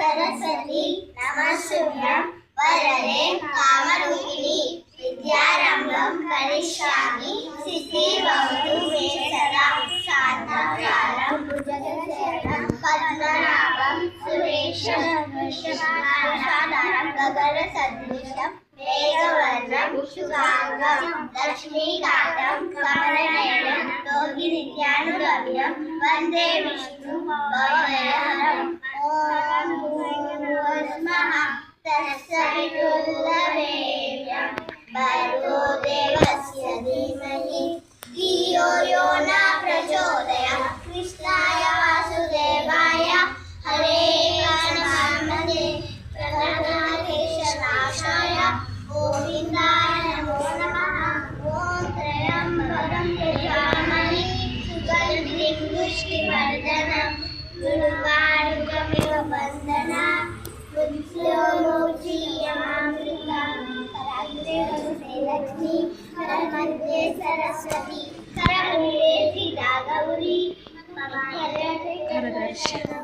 सरस्वती नमस्तुभ्यं वरदे कामरूपिणि विद्यारम्भं करिष्यामि सिद्धिर्भवतु मे सदा शान्ताकारं भुजगशयनं पद्मनाभं सुरेशं वृषभाधारं गगनसदृशं मेघवर्णं शुभांगं लक्ष्मीकान्तं कमलनयनं योगिनित्यानुगम्यं वन्दे विष्णुं भवभयहरम् तत्सवितुर्वरेण्यं भर्गो देवस्य धीमहि धियो यो न प्रचोदयात् कृष्णाय वासुदेवाय हरे कृष्णाय प्रणतकेशनाशाय गोविन्दाय नमो नमः। ॐ त्र्यम्बकं यजामहे सुगन्धिं पुष्टिवर्धनम् उर्वारुकमिव बन्धनात् लक्ष्मी करमध्ये सरस्वती करमूले सीता गौरी करदर्शनम्।